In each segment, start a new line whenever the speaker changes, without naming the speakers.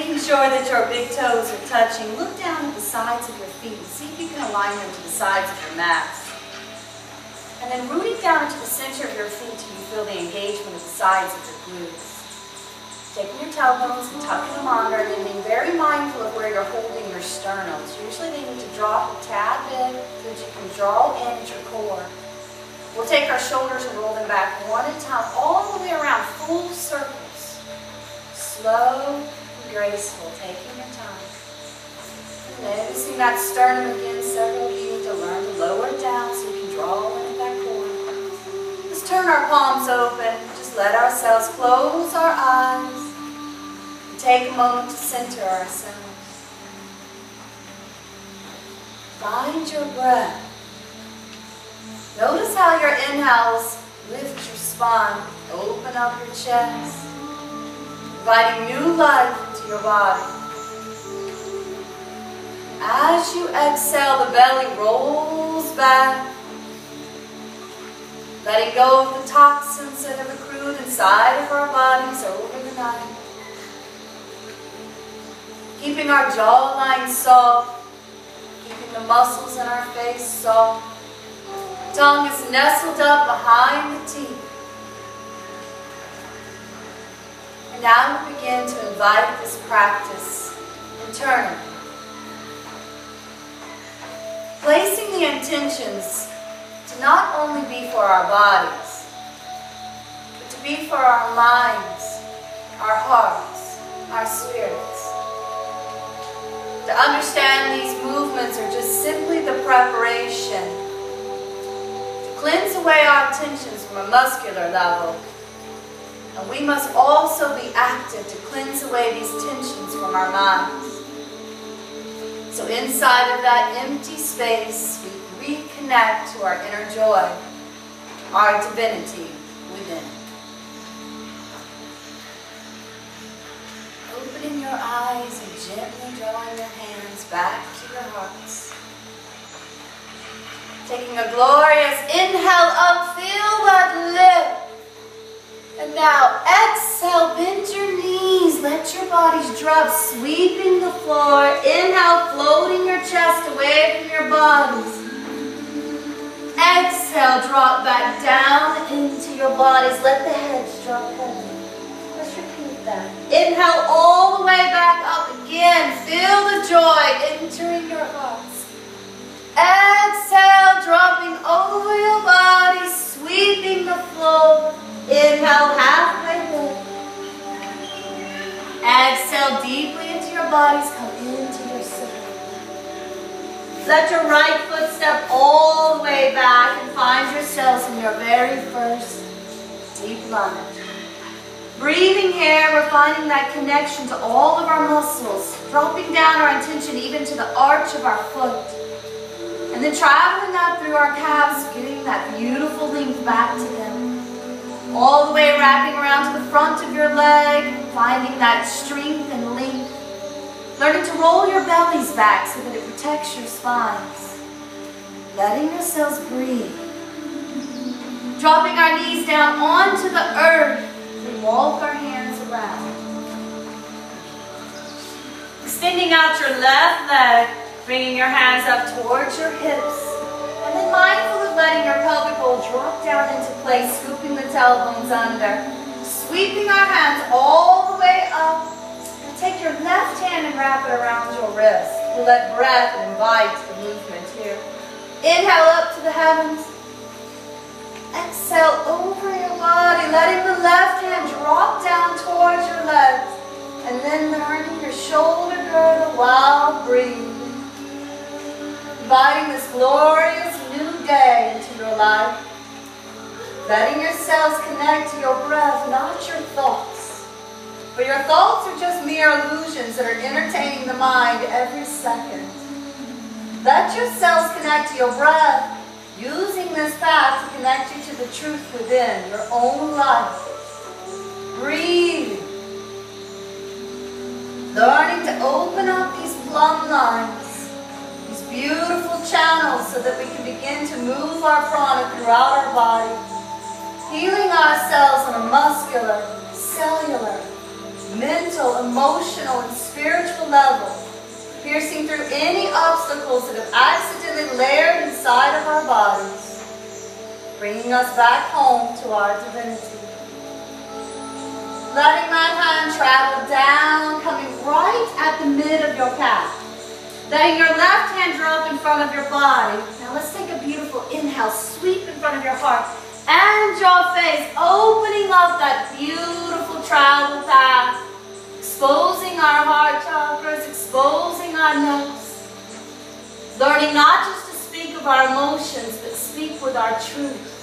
making sure that your big toes are touching, look down at the sides of your feet and see if you can align them to the sides of your mats. And then rooting down into the center of your feet till you feel the engagement of the sides of your glutes. Taking your tailbones and tucking them under, and then being very mindful of where you're holding your sternums. Usually they need to drop a tad bit so that you can draw in at your core. We'll take our shoulders and roll them back one at a time, all the way around, full circles. Slow and graceful, taking your time. And noticing that sternum again, several of you need to learn to lower it down so you can draw in at that core. Let's turn our palms open. Just let ourselves close our eyes and take a moment to center ourselves. Find your breath. Notice how your inhales lift your spine, open up your chest, inviting new life into your body. As you exhale, the belly rolls back, letting go of the toxins that have accrued inside of our bodies over the night. Keeping our jawline soft, keeping the muscles in our face soft. Tongue is nestled up behind the teeth. And now we begin to invite this practice internally. Placing the intentions to not only be for our bodies, but to be for our minds, our hearts, our spirits. To understand these movements are just simply the preparation cleanse away our tensions from a muscular level. And we must also be active to cleanse away these tensions from our minds. So inside of that empty space, we reconnect to our inner joy, our divinity within. Opening your eyes and gently drawing your hands back to your hearts. Taking a glorious inhale up, feel that lift. And now exhale, bend your knees, let your bodies drop, sweeping the floor. Inhale, floating your chest away from your bodies. Exhale, drop back down into your bodies. Let the heads drop down. Let's repeat that. Inhale all the way back up again. Feel the joy entering your hearts. Exhale, dropping over your body, sweeping the floor. Inhale, halfway lift. Exhale deeply into your bodies, come into your center. Let your right foot step all the way back and find yourselves in your very first deep lunge. Breathing here, we're finding that connection to all of our muscles, dropping down our intention even to the arch of our foot. And then traveling that through our calves, getting that beautiful length back to them. All the way wrapping around to the front of your leg, finding that strength and length. Learning to roll your bellies back so that it protects your spines. Letting yourselves breathe. Dropping our knees down onto the earth and walk our hands around. Extending out your left leg. Bringing your hands up towards your hips. And then mindful of letting your pelvic bowl drop down into place, scooping the tailbones under. Sweeping our hands all the way up. And take your left hand and wrap it around your wrist. We'll let breath invite the movement here. Inhale up to the heavens. Exhale over your body, letting the left hand drop down towards your legs. And then learning your shoulder girdle while breathing. Inviting this glorious new day into your life. Letting yourselves connect to your breath, not your thoughts. For your thoughts are just mere illusions that are entertaining the mind every second. Let yourselves connect to your breath, using this path to connect you to the truth within your own life. Breathe. Learning to open up these plumb lines. Beautiful channels so that we can begin to move our prana throughout our body, healing ourselves on a muscular, cellular, mental, mental, emotional, and spiritual level, piercing through any obstacles that have accidentally layered inside of our bodies, bringing us back home to our divinity. Letting that hand travel down, coming right at the mid of your calf. Letting your left hand drop in front of your body. Now let's take a beautiful inhale, sweep in front of your heart, and your face, opening up that beautiful travel path, exposing our heart chakras, exposing our necks. Learning not just to speak of our emotions, but speak with our truth.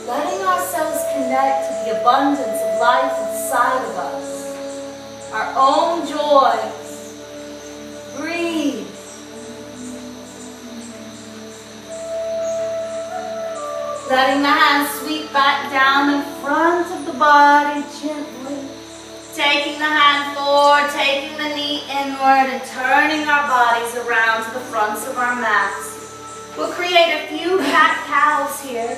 Letting ourselves connect to the abundance of life inside of us. Our own joys. Breathe. Letting the hands sweep back down in front of the body gently. Taking the hand forward, taking the knee inward, and turning our bodies around to the fronts of our mats. We'll create a few cat-cows here.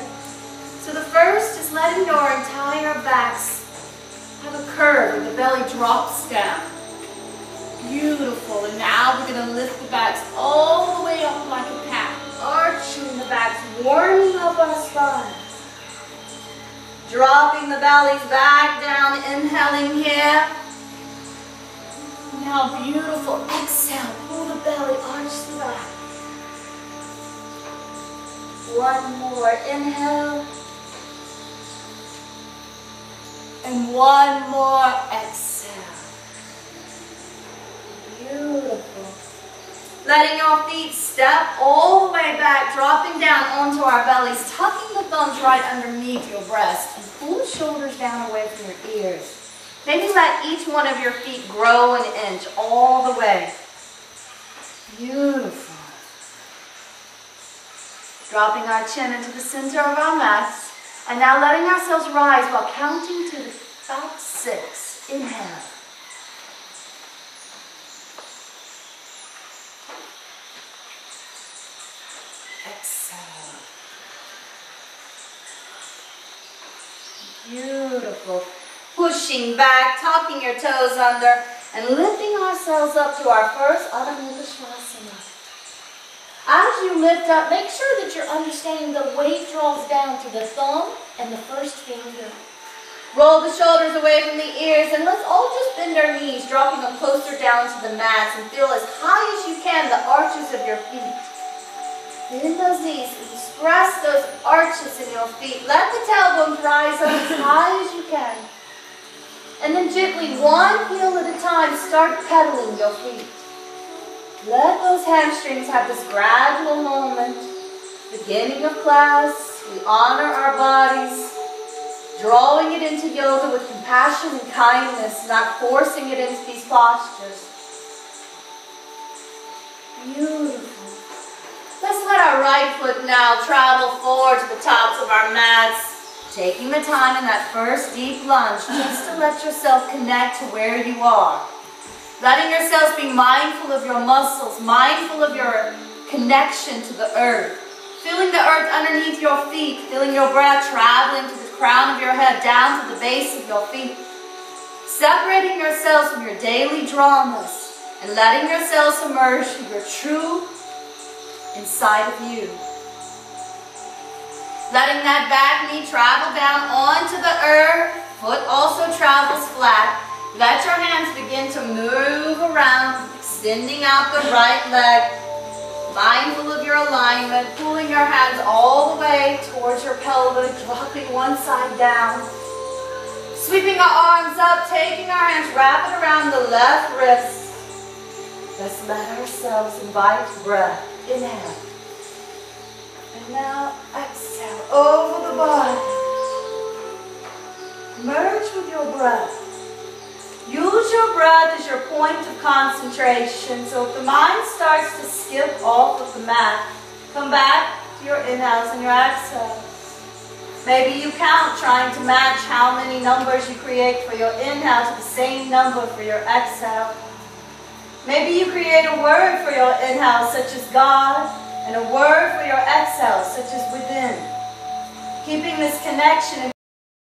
So the first is letting your entire backs have a curve where the belly drops down. Beautiful. And now we're going to lift the backs all the way up like a cat. Arching the backs, warming up our spine. Dropping the bellies back down, inhaling here. Now beautiful. Exhale, pull the belly, arch the back. One more inhale. And one more exhale. Beautiful. Letting your feet step all the way back, dropping down onto our bellies, tucking the thumbs right underneath your breast, and pull the shoulders down away from your ears. Maybe let each one of your feet grow an inch all the way. Beautiful. Dropping our chin into the center of our mats. And now letting ourselves rise while counting to about 6. Inhale. Exhale. Beautiful. Pushing back, tucking your toes under, and lifting ourselves up to our first Adho Mukha Svanasana. As you lift up, make sure that you're understanding the weight draws down to the thumb and the first finger. Roll the shoulders away from the ears, and let's all just bend our knees, dropping them closer down to the mats, and feel as high as you can the arches of your feet. Bend those knees, express those arches in your feet. Let the tailbones rise up as high as you can. And then gently, one heel at a time, start pedaling your feet. Let those hamstrings have this gradual moment. Beginning of class, we honor our bodies, drawing it into yoga with compassion and kindness, not forcing it into these postures. Beautiful. Let's let our right foot now travel forward to the tops of our mats, taking the time in that first deep lunge just to let yourself connect to where you are. Letting yourselves be mindful of your muscles, mindful of your connection to the earth. Feeling the earth underneath your feet, feeling your breath traveling to the crown of your head, down to the base of your feet. Separating yourselves from your daily dramas and letting yourselves emerge to your true inside of you. Letting that back knee travel down onto the earth, foot also travels flat. Let your hands begin to move around, extending out the right leg, mindful of your alignment, pulling your hands all the way towards your pelvis, dropping one side down, sweeping our arms up, taking our hands, wrap it around the left wrist. Let's let ourselves invite breath. Inhale. And now exhale over the body. Merge with your breath. Use your breath as your point of concentration. So if the mind starts to skip off of the mat, come back to your inhales and your exhales. Maybe you count, trying to match how many numbers you create for your inhale to the same number for your exhale. Maybe you create a word for your inhale, such as God, and a word for your exhale, such as within. Keeping this connection